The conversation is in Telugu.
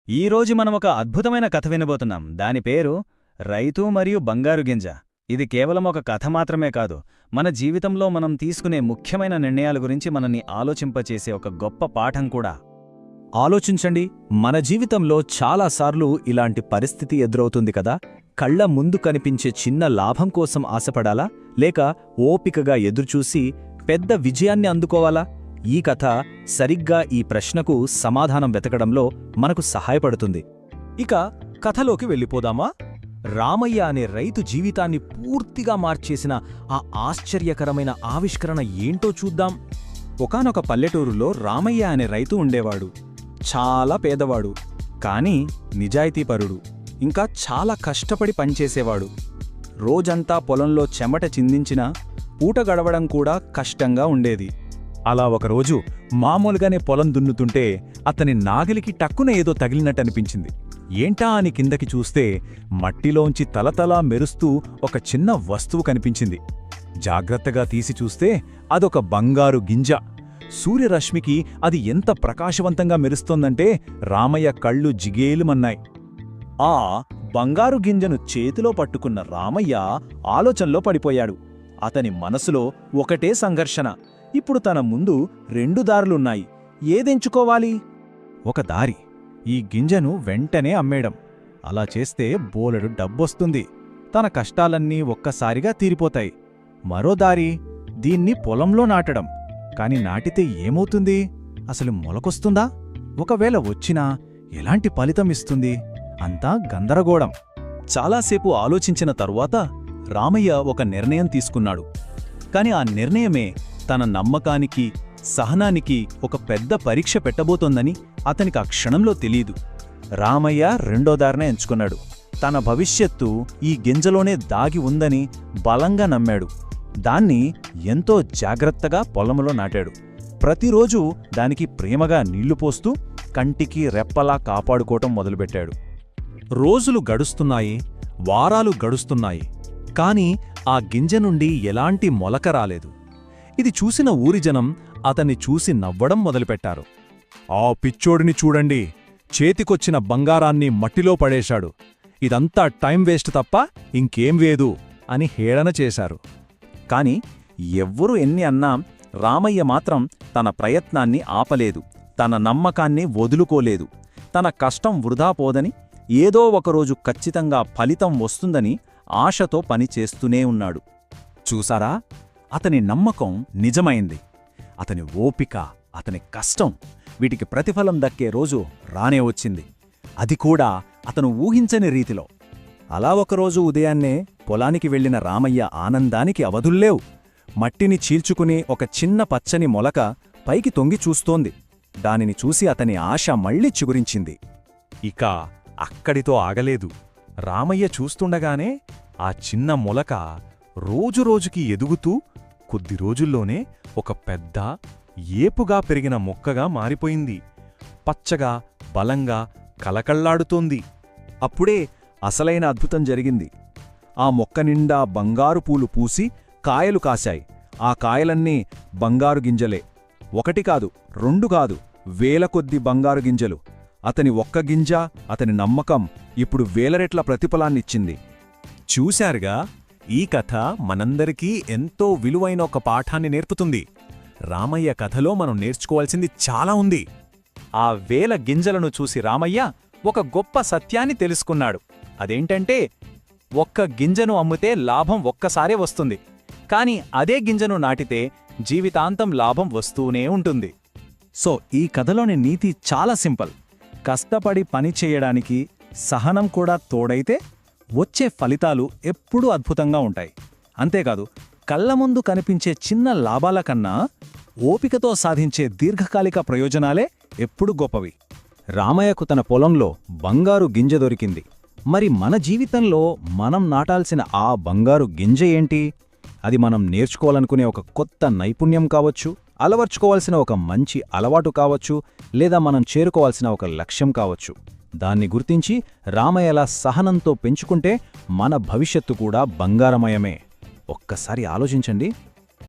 ఈరోజు మనం ఒక అద్భుతమైన కథ వినబోతున్నాం. దాని పేరు రైతు మరియు బంగారు గింజ. ఇది కేవలం ఒక కథ మాత్రమే కాదు, మన జీవితంలో మనం తీసుకునే ముఖ్యమైన నిర్ణయాల గురించి మనల్ని ఆలోచింపచేసే ఒక గొప్ప పాఠం కూడా. ఆలోచించండి, మన జీవితంలో చాలాసార్లు ఇలాంటి పరిస్థితి ఎదురవుతుంది కదా. కళ్ల ముందు కనిపించే చిన్న లాభం కోసం ఆశపడాలా, లేక ఓపికగా ఎదురుచూసి పెద్ద విజయాన్ని అందుకోవాలా? ఈ కథ సరిగ్గా ఈ ప్రశ్నకు సమాధానం వెతకడంలో మనకు సహాయపడుతుంది. ఇక కథలోకి వెళ్ళిపోదామా? రామయ్య అనే రైతు జీవితాన్ని పూర్తిగా మార్చేసిన ఆ ఆశ్చర్యకరమైన ఆవిష్కరణ ఏంటో చూద్దాం. ఒకానొక పల్లెటూరులో రామయ్య అనే రైతు ఉండేవాడు. చాలా పేదవాడు, కాని నిజాయితీపరుడు, ఇంకా చాలా కష్టపడి పనిచేసేవాడు. రోజంతా పొలంలో చెమట చిందించినా పూట గడవడం కూడా కష్టంగా ఉండేది. అలా ఒకరోజు మామూలుగానే పొలం దున్నుతుంటే అతని నాగలికి టక్కున ఏదో తగిలినట్టనిపించింది. ఏంటా అని కిందకి చూస్తే మట్టిలోంచి తలతలా మెరుస్తూ ఒక చిన్న వస్తువు కనిపించింది. జాగ్రత్తగా తీసి చూస్తే అదొక బంగారు గింజ. సూర్యరశ్మికి అది ఎంత ప్రకాశవంతంగా మెరుస్తోందంటే రామయ్య కళ్ళు జిగేలుమన్నాయి. ఆ బంగారు గింజను చేతిలో పట్టుకున్న రామయ్య ఆలోచనలో పడిపోయాడు. అతని మనసులో ఒకటే సంఘర్షణ. ఇప్పుడు తన ముందు రెండు దారులున్నాయి. ఏదెంచుకోవాలి? ఒక దారి ఈ గింజను వెంటనే అమ్మేయడం. అలా చేస్తే బోలెడు డబ్బొస్తుంది, తన కష్టాలన్నీ ఒక్కసారిగా తీరిపోతాయి. మరో దారి దీన్ని పొలంలో నాటడం. కాని నాటితే ఏమవుతుంది? అసలు మొలకొస్తుందా? ఒకవేళ వచ్చినా ఎలాంటి ఫలితం ఇస్తుంది? అంతా గందరగోళం. చాలాసేపు ఆలోచించిన తరువాత రామయ్య ఒక నిర్ణయం తీసుకున్నాడు. కాని ఆ నిర్ణయమే తన నమ్మకానికి, సహనానికి ఒక పెద్ద పరీక్ష పెట్టబోతోందని అతనికి ఆ క్షణంలో తెలీదు. రామయ్య రెండో దారినే ఎంచుకున్నాడు. తన భవిష్యత్తు ఈ గింజలోనే దాగి ఉందని బలంగా నమ్మాడు. దాన్ని ఎంతో జాగ్రత్తగా పొలంలో నాటాడు. ప్రతిరోజూ దానికి ప్రేమగా నీళ్లు పోస్తూ కంటికి రెప్పలా కాపాడుకోవటం మొదలుపెట్టాడు. రోజులు గడుస్తున్నాయి, వారాలు గడుస్తున్నాయి, కాని ఆ గింజ నుండి ఎలాంటి మొలక రాలేదు. ఇది చూసిన ఊరి జనం అతన్ని చూసి నవ్వడం మొదలుపెట్టారు. ఆ పిచ్చోడిని చూడండి, చేతికొచ్చిన బంగారాన్ని మట్టిలో పడేశాడు. ఇదంతా టైం వేస్ట్ తప్ప ఇంకేం లేదు అని హేళన చేశారు. కాని ఎవ్వరూ ఎన్ని అన్నా రామయ్య మాత్రం తన ప్రయత్నాన్ని ఆపలేదు. తన నమ్మకాన్ని వదులుకోలేదు. తన కష్టం వృధా పోదని, ఏదో ఒకరోజు ఖచ్చితంగా ఫలితం వస్తుందని ఆశతో పనిచేస్తూనే ఉన్నాడు. చూసారా, అతని నమ్మకం నిజమైంది. అతని ఓపిక, అతని కష్టం, వీటికి ప్రతిఫలం దక్కే రోజు రానే వచ్చింది. అది కూడా అతను ఊహించని రీతిలో. అలా ఒకరోజు ఉదయాన్నే పొలానికి వెళ్లిన రామయ్య ఆనందానికి అవధుల్లేవు. మట్టిని చీల్చుకుని ఒక చిన్న పచ్చని మొలక పైకి తొంగి చూస్తోంది. దానిని చూసి అతని ఆశ మళ్లీ చిగురించింది. ఇక అక్కడితో ఆగలేదు. రామయ్య చూస్తుండగానే ఆ చిన్న మొలక రోజురోజుకి ఎదుగుతూ కొద్ది రోజుల్లోనే ఒక పెద్ద, ఏపుగా పెరిగిన మొక్కగా మారిపోయింది. పచ్చగా, బలంగా, కలకళ్లాడుతోంది. అప్పుడే అసలైన అద్భుతం జరిగింది. ఆ మొక్క నిండా బంగారు పూలు పూసి కాయలు కాశాయి. ఆ కాయలన్నీ బంగారు గింజలే. ఒకటి కాదు, రెండు కాదు, వేల కొద్ది బంగారు గింజలు. అతని ఒక్క గింజ, అతని నమ్మకం ఇప్పుడు వేలరెట్ల ప్రతిఫలాన్నిచ్చింది. చూశారుగా, ఈ కథ మనందరికీ ఎంతో విలువైన ఒక పాఠాన్ని నేర్పుతుంది. రామయ్య కథలో మనం నేర్చుకోవాల్సింది చాలా ఉంది. ఆ వేల గింజలను చూసి రామయ్య ఒక గొప్ప సత్యాన్ని తెలుసుకున్నాడు. అదేంటంటే, ఒక్క గింజను అమ్మితే లాభం ఒక్కసారే వస్తుంది, కాని అదే గింజను నాటితే జీవితాంతం లాభం వస్తూనే ఉంటుంది. సో ఈ కథలోని నీతి చాలా సింపుల్. కష్టపడి పని చేయడానికి సహనం కూడా తోడైతే వచ్చే ఫలితాలు ఎప్పుడూ అద్భుతంగా ఉంటాయి. అంతేకాదు, కళ్ల ముందు కనిపించే చిన్న లాభాల కన్నా ఓపికతో సాధించే దీర్ఘకాలిక ప్రయోజనాలే ఎప్పుడూ గొప్పవి. రామయ్యకు తన పొలంలో బంగారు గింజ దొరికింది. మరి మన జీవితంలో మనం నాటాల్సిన ఆ బంగారు గింజ ఏంటి? అది మనం నేర్చుకోవాలనుకునే ఒక కొత్త నైపుణ్యం కావచ్చు, అలవర్చుకోవాల్సిన ఒక మంచి అలవాటు కావచ్చు, లేదా మనం చేరుకోవాల్సిన ఒక లక్ష్యం కావచ్చు. దాన్ని గుర్తించి రామయ్యలా సహనంతో పెంచుకుంటే మన భవిష్యత్తు కూడా బంగారమయమే. ఒక్కసారి ఆలోచించండి.